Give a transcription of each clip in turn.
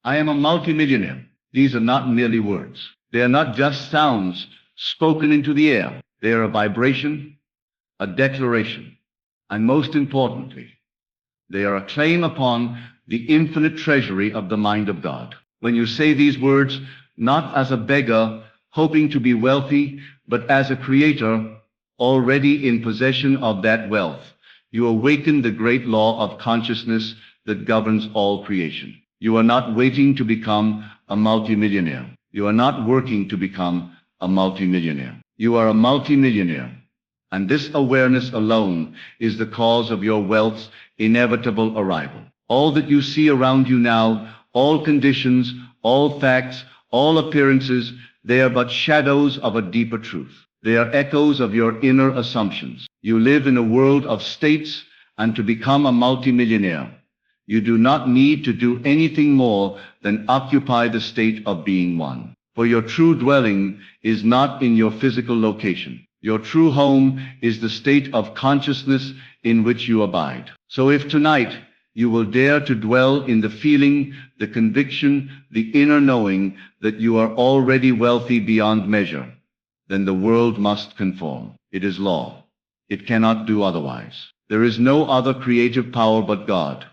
I am a multimillionaire. These are not merely words. They are not just sounds spoken into the air. They are a vibration, a declaration, and most importantly, they are a claim upon the infinite treasury of the mind of God. When you say these words, not as a beggar hoping to be wealthy, but as a creator already in possession of that wealth, you awaken the great law of consciousness that governs all creation. You are not waiting to become a multimillionaire. You are not working to become a multimillionaire. You are a multimillionaire. And this awareness alone is the cause of your wealth's inevitable arrival. All that you see around you now, all conditions, all facts, all appearances, they are but shadows of a deeper truth. They are echoes of your inner assumptions. You live in a world of states, and to become a multimillionaire, you do not need to do anything more than occupy the state of being one. For your true dwelling is not in your physical location. Your true home is the state of consciousness in which you abide. So if tonight you will dare to dwell in the feeling, the conviction, the inner knowing that you are already wealthy beyond measure, then the world must conform. It is law. It cannot do otherwise. There is no other creative power but God.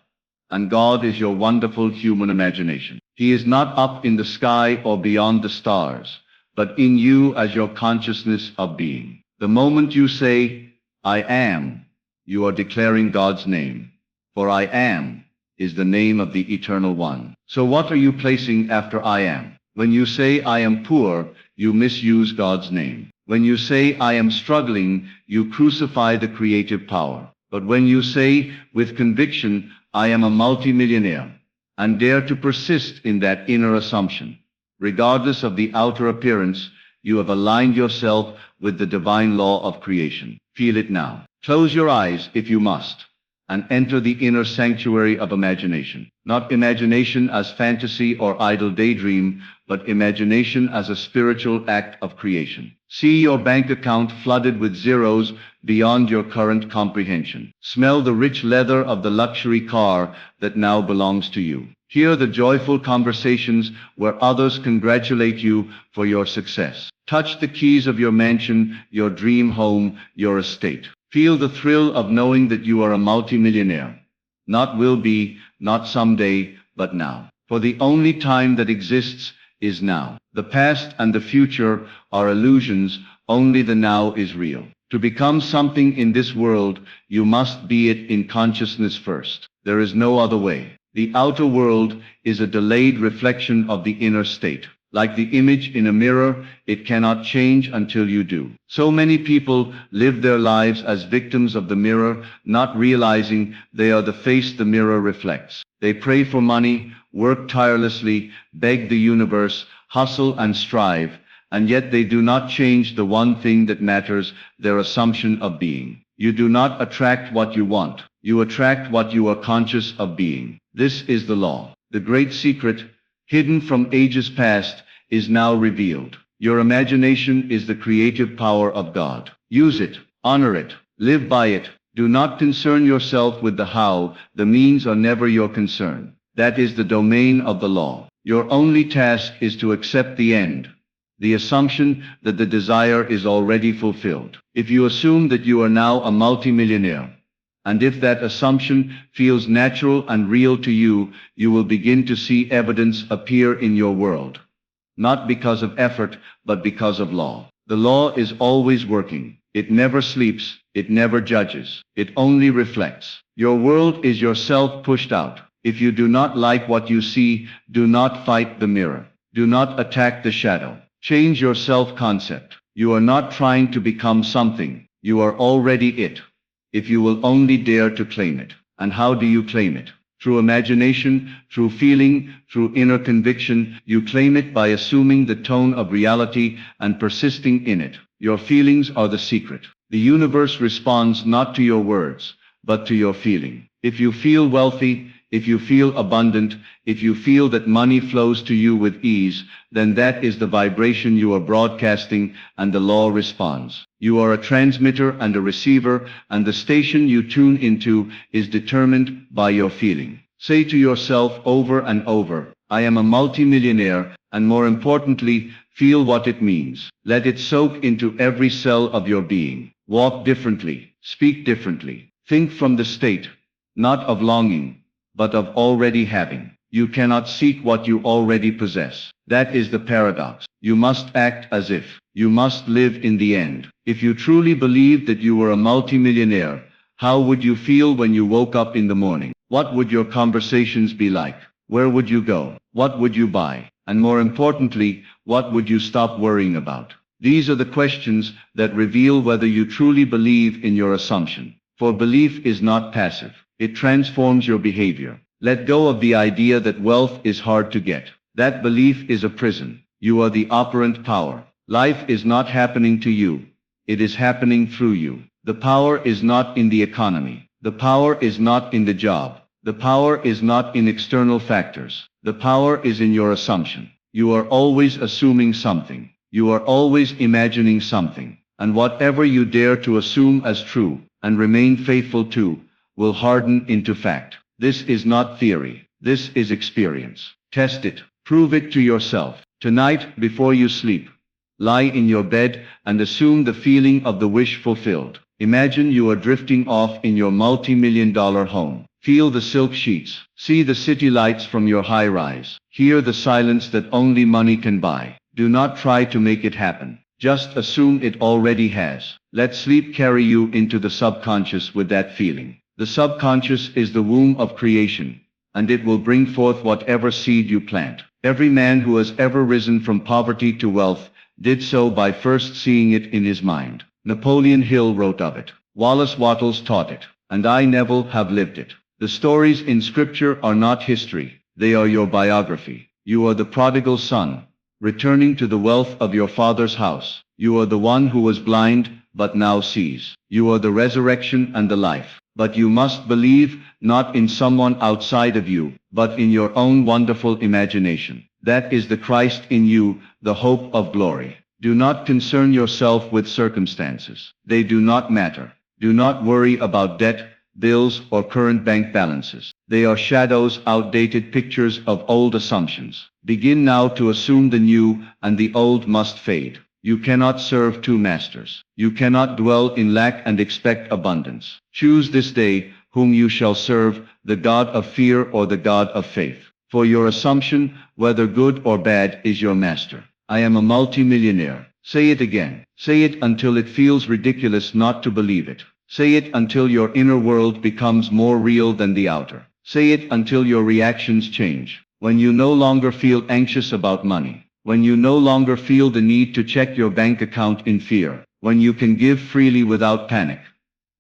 And God is your wonderful human imagination. He is not up in the sky or beyond the stars, but in you as your consciousness of being. The moment you say, I am, you are declaring God's name. For I am is the name of the Eternal One. So what are you placing after I am? When you say I am poor, you misuse God's name. When you say I am struggling, you crucify the creative power. But when you say with conviction, I am a multimillionaire, and dare to persist in that inner assumption, regardless of the outer appearance, you have aligned yourself with the divine law of creation. Feel it now. Close your eyes if you must, and enter the inner sanctuary of imagination. Not imagination as fantasy or idle daydream, but imagination as a spiritual act of creation. See your bank account flooded with zeros beyond your current comprehension. Smell the rich leather of the luxury car that now belongs to you. Hear the joyful conversations where others congratulate you for your success. Touch the keys of your mansion, your dream home, your estate. Feel the thrill of knowing that you are a multimillionaire. Not will be, not someday, but now. For the only time that exists is now. The past and the future are illusions, only the now is real. To become something in this world, you must be it in consciousness first. There is no other way. The outer world is a delayed reflection of the inner state. Like the image in a mirror, it cannot change until you do. So many people live their lives as victims of the mirror, not realizing they are the face the mirror reflects. They pray for money, work tirelessly, beg the universe, hustle and strive, and yet they do not change the one thing that matters, their assumption of being. You do not attract what you want. You attract what you are conscious of being. This is the law. The great secret, hidden from ages past, is now revealed. Your imagination is the creative power of God. Use it, honor it, live by it. Do not concern yourself with the how. The means are never your concern. That is the domain of the law. Your only task is to accept the end, the assumption that the desire is already fulfilled. If you assume that you are now a multimillionaire, and if that assumption feels natural and real to you, you will begin to see evidence appear in your world. Not because of effort, but because of law. The law is always working. It never sleeps. It never judges. It only reflects. Your world is yourself pushed out. If you do not like what you see, do not fight the mirror. Do not attack the shadow. Change your self-concept. You are not trying to become something. You are already it. If you will only dare to claim it. And how do you claim it? Through imagination, through feeling, through inner conviction. You claim it by assuming the tone of reality and persisting in it. Your feelings are the secret. The universe responds not to your words, but to your feeling. If you feel wealthy, if you feel abundant, if you feel that money flows to you with ease, then that is the vibration you are broadcasting, and the law responds. You are a transmitter and a receiver, and the station you tune into is determined by your feeling. Say to yourself over and over, I am a multimillionaire, and more importantly, feel what it means. Let it soak into every cell of your being. Walk differently, speak differently, think from the state, not of longing, but of already having. You cannot seek what you already possess. That is the paradox. You must act as if. You must live in the end. If you truly believed that you were a multimillionaire, how would you feel when you woke up in the morning? What would your conversations be like? Where would you go? What would you buy? And more importantly, what would you stop worrying about? These are the questions that reveal whether you truly believe in your assumption. For belief is not passive. It transforms your behavior. Let go of the idea that wealth is hard to get. That belief is a prison. You are the operant power. Life is not happening to you. It is happening through you. The power is not in the economy. The power is not in the job. The power is not in external factors. The power is in your assumption. You are always assuming something. You are always imagining something. And whatever you dare to assume as true, and remain faithful to, will harden into fact. This is not theory. This is experience. Test it. Prove it to yourself. Tonight, before you sleep, lie in your bed and assume the feeling of the wish fulfilled. Imagine you are drifting off in your multi-million-dollar home. Feel the silk sheets. See the city lights from your high-rise. Hear the silence that only money can buy. Do not try to make it happen. Just assume it already has. Let sleep carry you into the subconscious with that feeling. The subconscious is the womb of creation, and it will bring forth whatever seed you plant. Every man who has ever risen from poverty to wealth did so by first seeing it in his mind. Napoleon Hill wrote of it. Wallace Wattles taught it. And I, Neville, have lived it. The stories in Scripture are not history. They are your biography. You are the prodigal son, returning to the wealth of your father's house. You are the one who was blind, but now sees. You are the resurrection and the life. But you must believe not in someone outside of you, but in your own wonderful imagination. That is the Christ in you, the hope of glory. Do not concern yourself with circumstances. They do not matter. Do not worry about debt, bills, or current bank balances. They are shadows, outdated pictures of old assumptions. Begin now to assume the new, and the old must fade. You cannot serve two masters. You cannot dwell in lack and expect abundance. Choose this day whom you shall serve, the God of fear or the God of faith. For your assumption, whether good or bad, is your master. I am a multimillionaire. Say it again. Say it until it feels ridiculous not to believe it. Say it until your inner world becomes more real than the outer. Say it until your reactions change. When you no longer feel anxious about money. When you no longer feel the need to check your bank account in fear. When you can give freely without panic.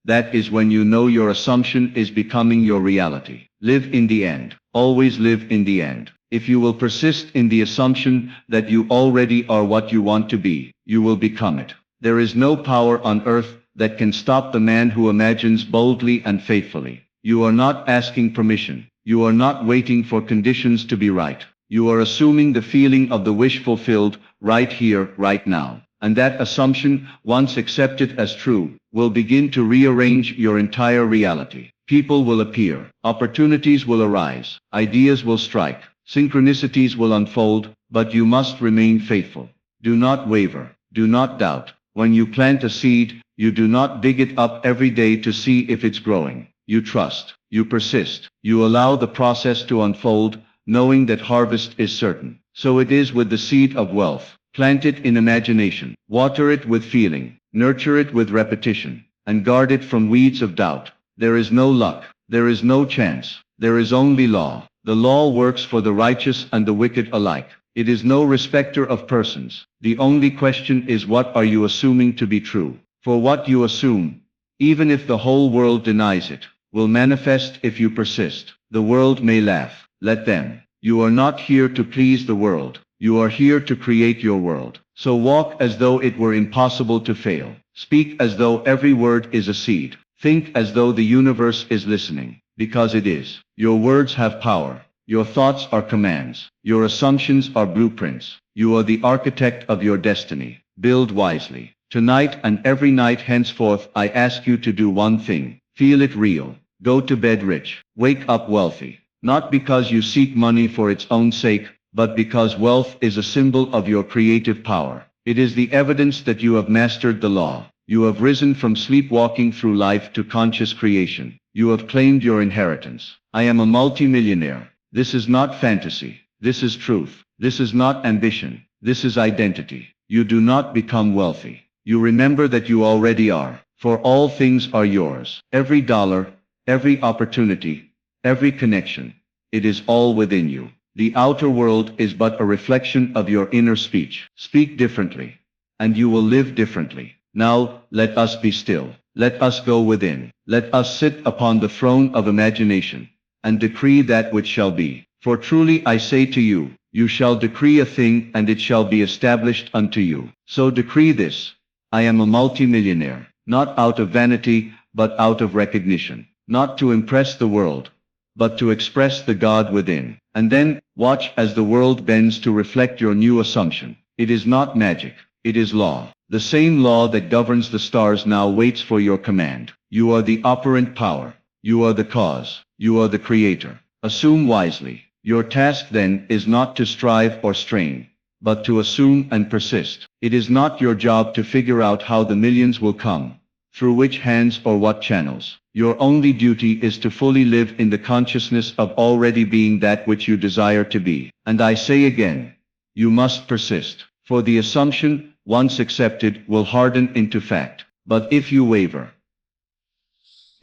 That is when you know your assumption is becoming your reality. Live in the end. Always live in the end. If you will persist in the assumption that you already are what you want to be, you will become it. There is no power on earth that can stop the man who imagines boldly and faithfully. You are not asking permission. You are not waiting for conditions to be right. You are assuming the feeling of the wish fulfilled right here, right now. And that assumption, once accepted as true, will begin to rearrange your entire reality. People will appear. Opportunities will arise. Ideas will strike. Synchronicities will unfold, but you must remain faithful. Do not waver. Do not doubt. When you plant a seed, you do not dig it up every day to see if it's growing. You trust. You persist. You allow the process to unfold, knowing that harvest is certain. So it is with the seed of wealth. Plant it in imagination. Water it with feeling. Nurture it with repetition. And guard it from weeds of doubt. There is no luck. There is no chance. There is only law. The law works for the righteous and the wicked alike. It is no respecter of persons. The only question is, what are you assuming to be true? For what you assume, even if the whole world denies it, will manifest if you persist. The world may laugh. Let them. You are not here to please the world. You are here to create your world. So walk as though it were impossible to fail. Speak as though every word is a seed. Think as though the universe is listening. Because it is. Your words have power. Your thoughts are commands. Your assumptions are blueprints. You are the architect of your destiny. Build wisely. Tonight and every night henceforth, I ask you to do one thing. Feel it real. Go to bed rich. Wake up wealthy. Not because you seek money for its own sake, but because wealth is a symbol of your creative power. It is the evidence that you have mastered the law. You have risen from sleepwalking through life to conscious creation. You have claimed your inheritance. I am a multimillionaire. This is not fantasy. This is truth. This is not ambition. This is identity. You do not become wealthy. You remember that you already are. For all things are yours. Every dollar, every opportunity, every connection. It is all within you. The outer world is but a reflection of your inner speech. Speak differently, and you will live differently. Now, let us be still. Let us go within. Let us sit upon the throne of imagination, and decree that which shall be. For truly I say to you, you shall decree a thing and it shall be established unto you. So decree this. I am a multimillionaire, not out of vanity, but out of recognition. Not to impress the world, but to express the God within. And then, watch as the world bends to reflect your new assumption. It is not magic. It is law. The same law that governs the stars now waits for your command. You are the operant power. You are the cause. You are the creator. Assume wisely. Your task then is not to strive or strain, but to assume and persist. It is not your job to figure out how the millions will come, through which hands or what channels. Your only duty is to fully live in the consciousness of already being that which you desire to be. And I say again, you must persist, for the assumption, once accepted, will harden into fact. But if you waver,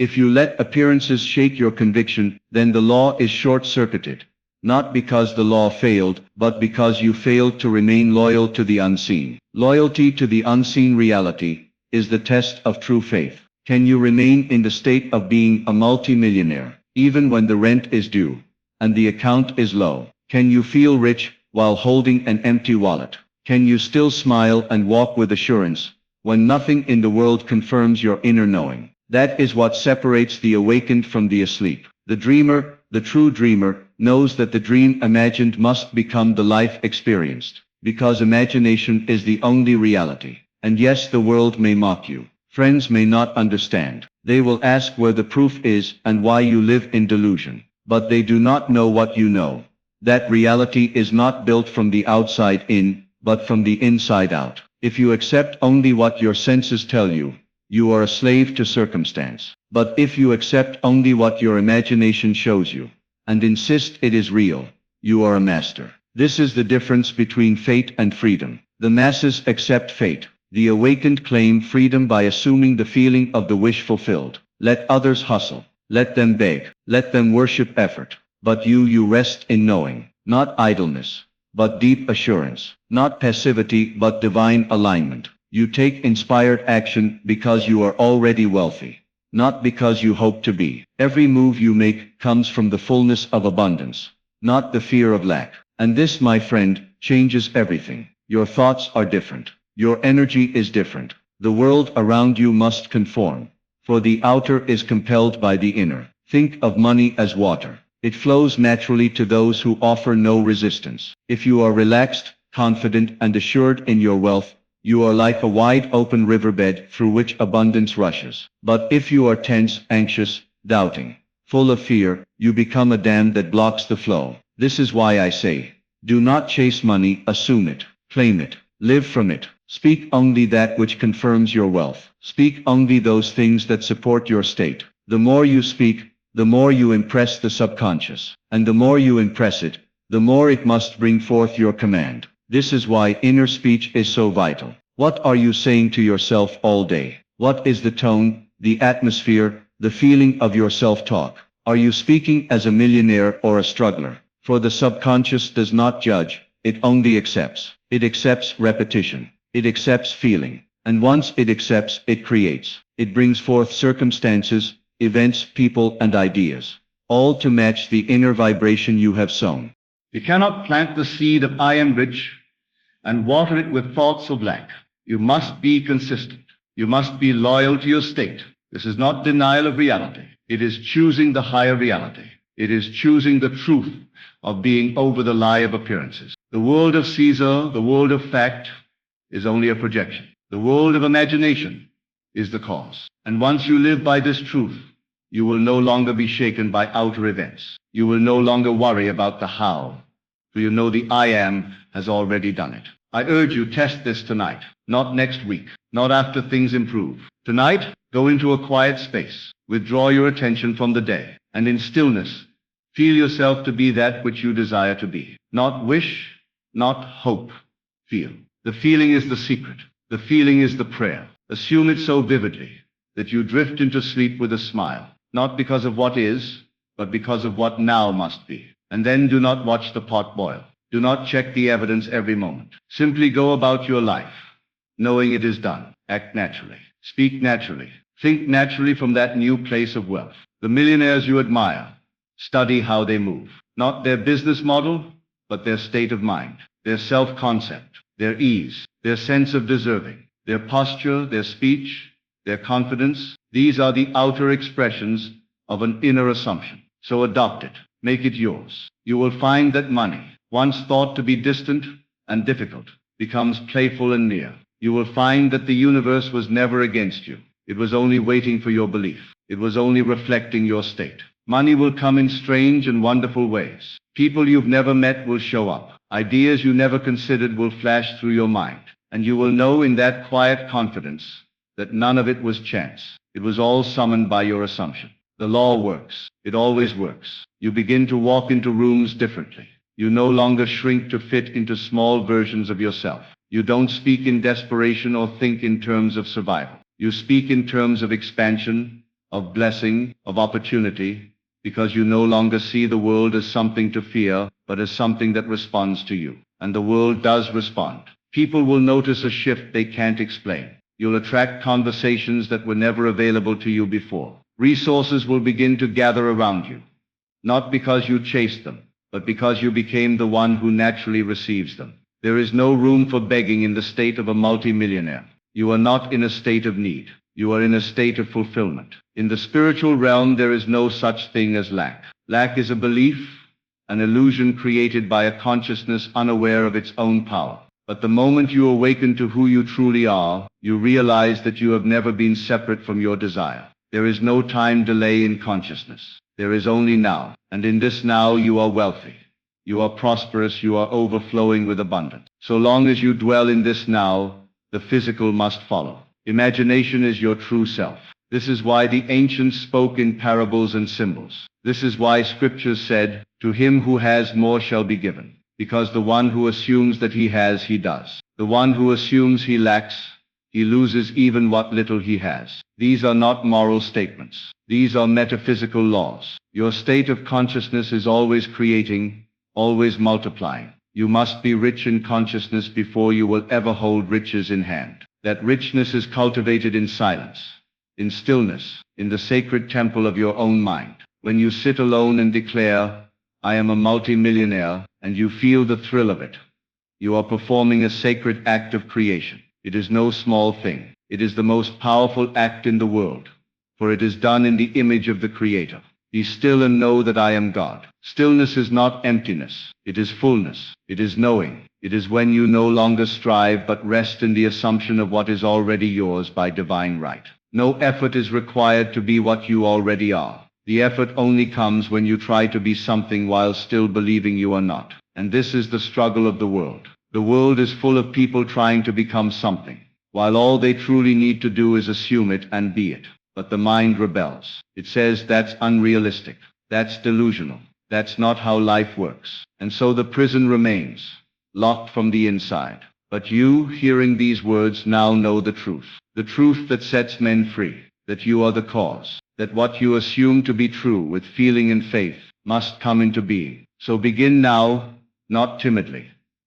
if you let appearances shake your conviction, then the law is short-circuited. Not because the law failed, but because you failed to remain loyal to the unseen. Loyalty to the unseen reality is the test of true faith. Can you remain in the state of being a multimillionaire, even when the rent is due, and the account is low? Can you feel rich while holding an empty wallet? Can you still smile and walk with assurance, when nothing in the world confirms your inner knowing? That is what separates the awakened from the asleep. The dreamer, the true dreamer, knows that the dream imagined must become the life experienced, because imagination is the only reality. And yes, the world may mock you. Friends may not understand. They will ask where the proof is and why you live in delusion. But they do not know what you know. That reality is not built from the outside in, but from the inside out. If you accept only what your senses tell you, you are a slave to circumstance. But if you accept only what your imagination shows you, and insist it is real, you are a master. This is the difference between fate and freedom. The masses accept fate. The awakened claim freedom by assuming the feeling of the wish fulfilled. Let others hustle. Let them beg. Let them worship effort. But you rest in knowing. Not idleness, but deep assurance. Not passivity, but divine alignment. You take inspired action because you are already wealthy, not because you hope to be. Every move you make comes from the fullness of abundance, not the fear of lack. And this, my friend, changes everything. Your thoughts are different. Your energy is different. The world around you must conform, for the outer is compelled by the inner. Think of money as water. It flows naturally to those who offer no resistance. If you are relaxed, confident, and assured in your wealth, you are like a wide open riverbed through which abundance rushes. But if you are tense, anxious, doubting, full of fear, you become a dam that blocks the flow. This is why I say, do not chase money, assume it, claim it, live from it. Speak only that which confirms your wealth. Speak only those things that support your state. The more you speak, the more you impress the subconscious. And the more you impress it, the more it must bring forth your command. This is why inner speech is so vital. What are you saying to yourself all day? What is the tone, the atmosphere, the feeling of your self-talk? Are you speaking as a millionaire or a struggler? For the subconscious does not judge, it only accepts. It accepts repetition. It accepts feeling. And once it accepts, it creates. It brings forth circumstances, events, people, and ideas, all to match the inner vibration you have sown. You cannot plant the seed of I am rich and water it with thoughts of lack. You must be consistent. You must be loyal to your state. This is not denial of reality. It is choosing the higher reality. It is choosing the truth of being over the lie of appearances. The world of Caesar, the world of fact, is only a projection. The world of imagination is the cause. And once you live by this truth, You will no longer be shaken by outer events. You will no longer worry about the how, for you know the I am has already done it. I urge you, test this tonight, not next week, not after things improve. Tonight, go into a quiet space, withdraw your attention from the day, and in stillness, feel yourself to be that which you desire to be. Not wish, not hope, feel. The feeling is the secret. The feeling is the prayer. Assume it so vividly that you drift into sleep with a smile, not because of what is, but because of what now must be. And then do not watch the pot boil. Do not check the evidence every moment. Simply go about your life, knowing it is done. Act naturally. Speak naturally. Think naturally from that new place of wealth. The millionaires you admire, study how they move. Not their business model, but their state of mind, their self-concept, their ease, their sense of deserving, their posture, their speech, their confidence. These are the outer expressions of an inner assumption. So adopt it. Make it yours. You will find that money, once thought to be distant and difficult, becomes playful and near. You will find that the universe was never against you. It was only waiting for your belief. It was only reflecting your state. Money will come in strange and wonderful ways. People you've never met will show up. Ideas you never considered will flash through your mind. And you will know in that quiet confidence that none of it was chance. It was all summoned by your assumption. The law works. It always works. You begin to walk into rooms differently. You no longer shrink to fit into small versions of yourself. You don't speak in desperation or think in terms of survival. You speak in terms of expansion, of blessing, of opportunity, because you no longer see the world as something to fear, but as something that responds to you. And the world does respond. People will notice a shift they can't explain. You'll attract conversations that were never available to you before. Resources will begin to gather around you, not because you chased them, but because you became the one who naturally receives them. There is no room for begging in the state of a multimillionaire. You are not in a state of need. You are in a state of fulfillment. In the spiritual realm, there is no such thing as lack. Lack is a belief, an illusion created by a consciousness unaware of its own power. But the moment you awaken to who you truly are, you realize that you have never been separate from your desire. There is no time delay in consciousness. There is only now. And in this now you are wealthy. You are prosperous. You are overflowing with abundance. So long as you dwell in this now, the physical must follow. Imagination is your true self. This is why the ancients spoke in parables and symbols. This is why scriptures said, "To him who has more shall be given." Because the one who assumes that he has, he does. The one who assumes he lacks, he loses even what little he has. These are not moral statements. These are metaphysical laws. Your state of consciousness is always creating, always multiplying. You must be rich in consciousness before you will ever hold riches in hand. That richness is cultivated in silence, in stillness, in the sacred temple of your own mind. When you sit alone and declare, "I am a multimillionaire," and you feel the thrill of it, you are performing a sacred act of creation. It is no small thing. It is the most powerful act in the world, for it is done in the image of the Creator. Be still and know that I am God. Stillness is not emptiness. It is fullness. It is knowing. It is when you no longer strive but rest in the assumption of what is already yours by divine right. No effort is required to be what you already are. The effort only comes when you try to be something while still believing you are not. And this is the struggle of the world. The world is full of people trying to become something, while all they truly need to do is assume it and be it. But the mind rebels. It says that's unrealistic. That's delusional. That's not how life works. And so the prison remains, locked from the inside. But you, hearing these words, now know the truth that sets men free, that you are the cause, that what you assume to be true with feeling and faith must come into being. So begin now, not timidly,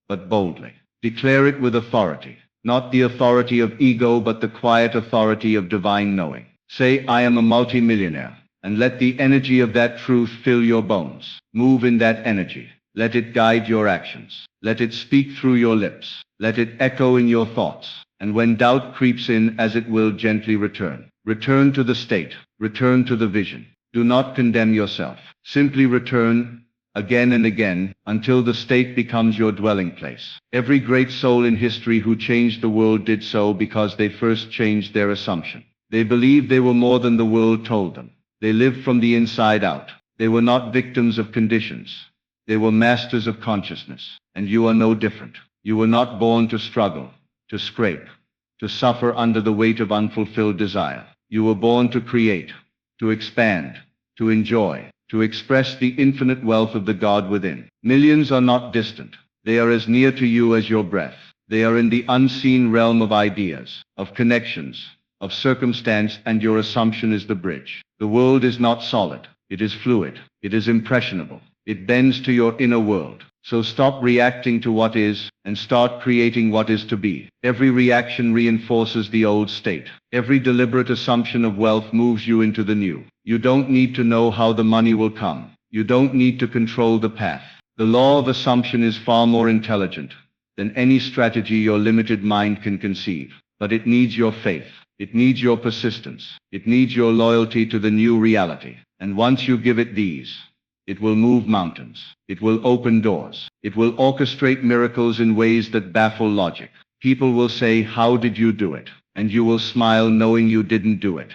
but boldly. Declare it with authority, not the authority of ego, but the quiet authority of divine knowing. Say, "I am a multimillionaire," and let the energy of that truth fill your bones. Move in that energy. Let it guide your actions. Let it speak through your lips. Let it echo in your thoughts. And when doubt creeps in, as it will, gently return. Return to the state. Return to the vision. Do not condemn yourself. Simply return, again and again, until the state becomes your dwelling place. Every great soul in history who changed the world did so because they first changed their assumption. They believed they were more than the world told them. They lived from the inside out. They were not victims of conditions. They were masters of consciousness. And you are no different. You were not born to struggle, to scrape, to suffer under the weight of unfulfilled desire. You were born to create, to expand, to enjoy, to express the infinite wealth of the God within. Millions are not distant. They are as near to you as your breath. They are in the unseen realm of ideas, of connections, of circumstance, and your assumption is the bridge. The world is not solid. It is fluid. It is impressionable. It bends to your inner world. So stop reacting to what is, and start creating what is to be. Every reaction reinforces the old state. Every deliberate assumption of wealth moves you into the new. You don't need to know how the money will come. You don't need to control the path. The law of assumption is far more intelligent than any strategy your limited mind can conceive. But it needs your faith. It needs your persistence. It needs your loyalty to the new reality. And once you give it these, it will move mountains. It will open doors. It will orchestrate miracles in ways that baffle logic. People will say, "How did you do it?" And you will smile knowing you didn't do it.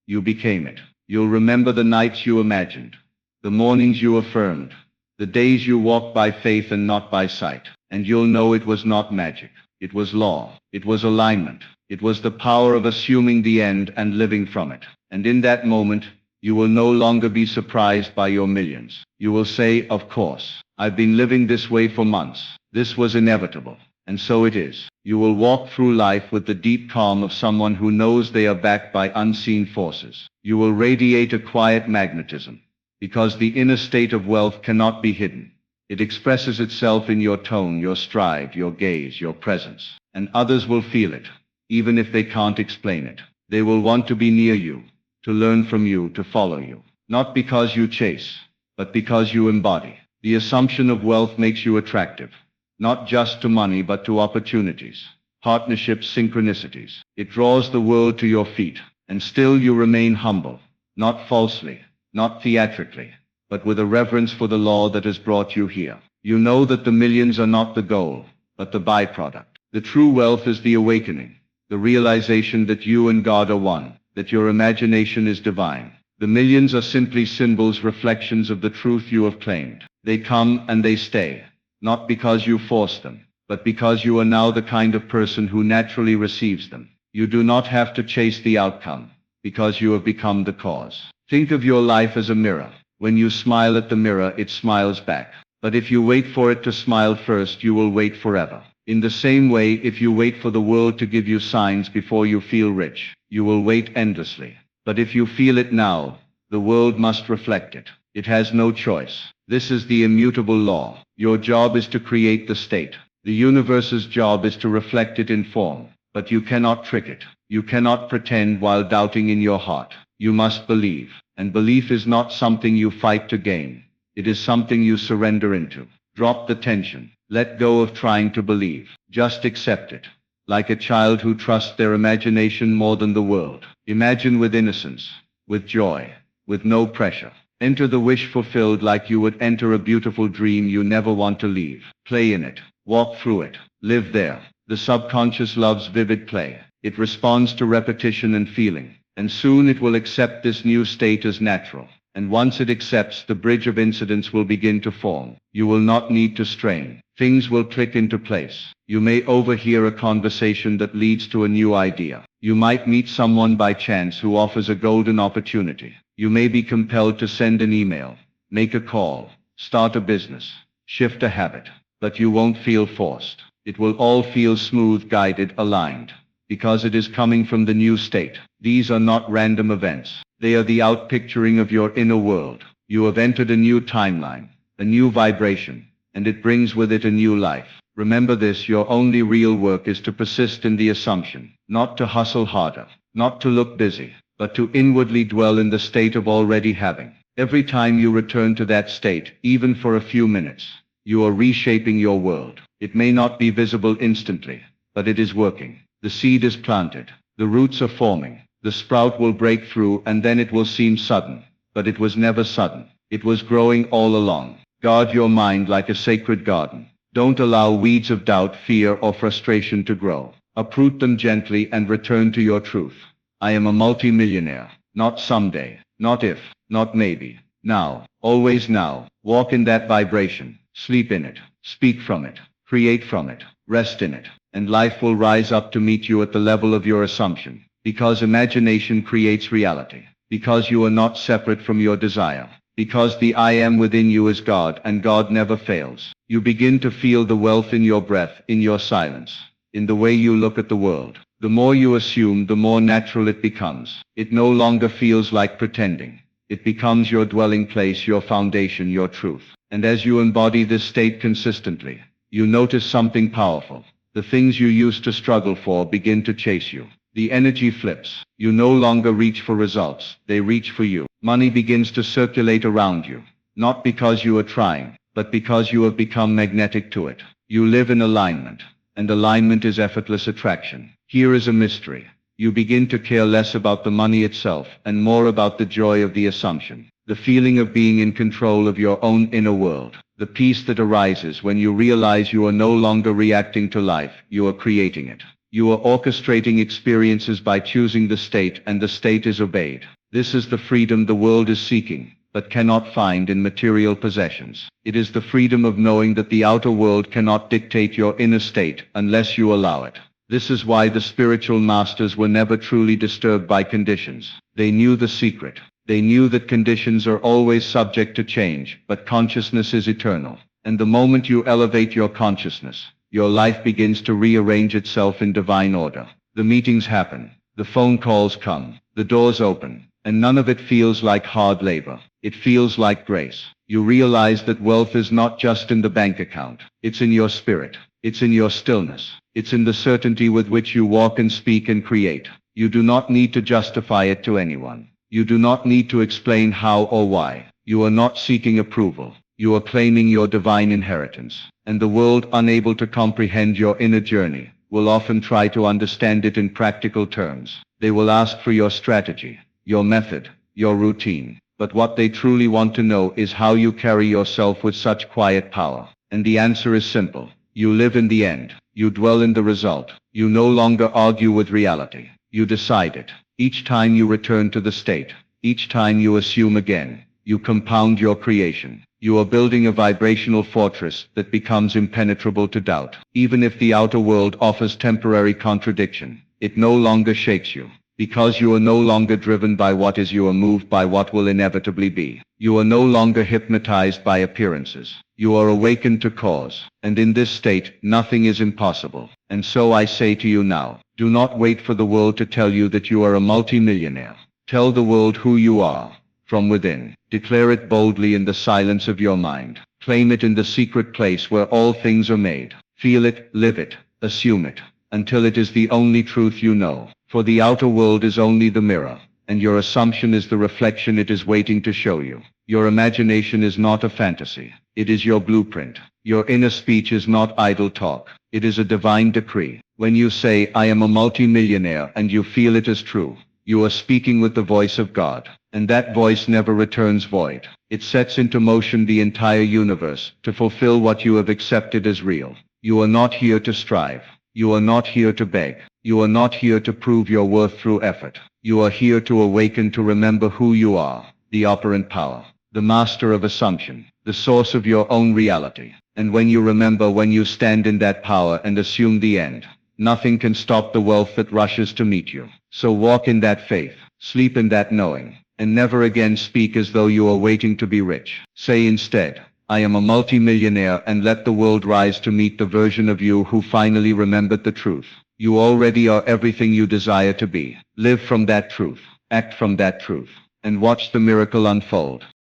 You became it. You'll remember the nights you imagined, the mornings you affirmed, the days you walked by faith and not by sight. And you'll know it was not magic. It was law. It was alignment. It was the power of assuming the end and living from it. And in that moment, you will no longer be surprised by your millions. You will say, "Of course, I've been living this way for months. This was inevitable." And so it is. You will walk through life with the deep calm of someone who knows they are backed by unseen forces. You will radiate a quiet magnetism, because the inner state of wealth cannot be hidden. It expresses itself in your tone, your stride, your gaze, your presence. And others will feel it, even if they can't explain it. They will want to be near you, to learn from you, to follow you. Not because you chase, but because you embody. The assumption of wealth makes you attractive, not just to money but to opportunities, partnerships, synchronicities. It draws the world to your feet, and still you remain humble, not falsely, not theatrically, but with a reverence for the law that has brought you here. You know that the millions are not the goal, but the byproduct. The true wealth is the awakening, the realization that you and God are one, that your imagination is divine. The millions are simply symbols, reflections of the truth you have claimed. They come and they stay, not because you force them, but because you are now the kind of person who naturally receives them. You do not have to chase the outcome, because you have become the cause. Think of your life as a mirror. When you smile at the mirror, it smiles back. But if you wait for it to smile first, you will wait forever. In the same way, if you wait for the world to give you signs before you feel rich, you will wait endlessly. But if you feel it now, the world must reflect it. It has no choice. This is the immutable law. Your job is to create the state. The universe's job is to reflect it in form. But you cannot trick it. You cannot pretend while doubting in your heart. You must believe. And belief is not something you fight to gain. It is something you surrender into. Drop the tension. Let go of trying to believe. Just accept it. Like a child who trusts their imagination more than the world. Imagine with innocence, with joy, with no pressure. Enter the wish fulfilled like you would enter a beautiful dream you never want to leave. Play in it. Walk through it. Live there. The subconscious loves vivid play. It responds to repetition and feeling. And soon it will accept this new state as natural. And once it accepts, the bridge of incidents will begin to form. You will not need to strain. Things will click into place. You may overhear a conversation that leads to a new idea. You might meet someone by chance who offers a golden opportunity. You may be compelled to send an email, make a call, start a business, shift a habit. But you won't feel forced. It will all feel smooth, guided, aligned. Because it is coming from the new state. These are not random events. They are the outpicturing of your inner world. You have entered a new timeline, a new vibration, and it brings with it a new life. Remember this, your only real work is to persist in the assumption, not to hustle harder, not to look busy, but to inwardly dwell in the state of already having. Every time you return to that state, even for a few minutes, you are reshaping your world. It may not be visible instantly, but it is working. The seed is planted. The roots are forming. The sprout will break through, and then it will seem sudden. But it was never sudden. It was growing all along. Guard your mind like a sacred garden. Don't allow weeds of doubt, fear, or frustration to grow. Uproot them gently and return to your truth. I am a multi-millionaire. Not someday, Not if, not maybe. Now, always now. Walk in that vibration. Sleep in it. Speak from it. Create from it. Rest in it. And life will rise up to meet you at the level of your assumption. Because imagination creates reality. Because you are not separate from your desire. Because the I am within you is God, and God never fails. You begin to feel the wealth in your breath, in your silence, in the way you look at the world. The more you assume, the more natural it becomes. It no longer feels like pretending. It becomes your dwelling place, your foundation, your truth. And as you embody this state consistently, you notice something powerful. The things you used to struggle for begin to chase you. The energy flips. You no longer reach for results, they reach for you. Money begins to circulate around you, not because you are trying, but because you have become magnetic to it. You live in alignment, and alignment is effortless attraction. Here is a mystery. You begin to care less about the money itself and more about the joy of the assumption, the feeling of being in control of your own inner world, the peace that arises when you realize you are no longer reacting to life, you are creating it. You are orchestrating experiences by choosing the state, and the state is obeyed. This is the freedom the world is seeking, but cannot find in material possessions. It is the freedom of knowing that the outer world cannot dictate your inner state unless you allow it. This is why the spiritual masters were never truly disturbed by conditions. They knew the secret. They knew that conditions are always subject to change, but consciousness is eternal. And the moment you elevate your consciousness, your life begins to rearrange itself in divine order. The meetings happen, the phone calls come, the doors open, and none of it feels like hard labor. It feels like grace. You realize that wealth is not just in the bank account. It's in your spirit. It's in your stillness. It's in the certainty with which you walk and speak and create. You do not need to justify it to anyone. You do not need to explain how or why. You are not seeking approval. You are claiming your divine inheritance. And the world, unable to comprehend your inner journey, will often try to understand it in practical terms. They will ask for your strategy, your method, your routine. But what they truly want to know is how you carry yourself with such quiet power. And the answer is simple. You live in the end. You dwell in the result. You no longer argue with reality. You decide it. Each time you return to the state, each time you assume again, you compound your creation. You are building a vibrational fortress that becomes impenetrable to doubt. Even if the outer world offers temporary contradiction, it no longer shakes you. Because you are no longer driven by what is, you are moved by what will inevitably be. You are no longer hypnotized by appearances. You are awakened to cause. And in this state, nothing is impossible. And so I say to you now, do not wait for the world to tell you that you are a multimillionaire. Tell the world who you are, from within. Declare it boldly in the silence of your mind. Claim it in the secret place where all things are made. Feel it, live it, assume it, until it is the only truth you know. For the outer world is only the mirror, and your assumption is the reflection it is waiting to show you. Your imagination is not a fantasy. It is your blueprint. Your inner speech is not idle talk. It is a divine decree. When you say, I am a multimillionaire, and you feel it as true, you are speaking with the voice of God. And that voice never returns void. It sets into motion the entire universe to fulfill what you have accepted as real. You are not here to strive. You are not here to beg. You are not here to prove your worth through effort. You are here to awaken, to remember who you are, the operant power, the master of assumption, the source of your own reality. And when you remember, when you stand in that power and assume the end, nothing can stop the wealth that rushes to meet you. So walk in that faith, sleep in that knowing, and never again speak as though you are waiting to be rich. Say instead, I am a multimillionaire, and let the world rise to meet the version of you who finally remembered the truth. You already are everything you desire to be. Live from that truth, act from that truth, and watch the miracle unfold.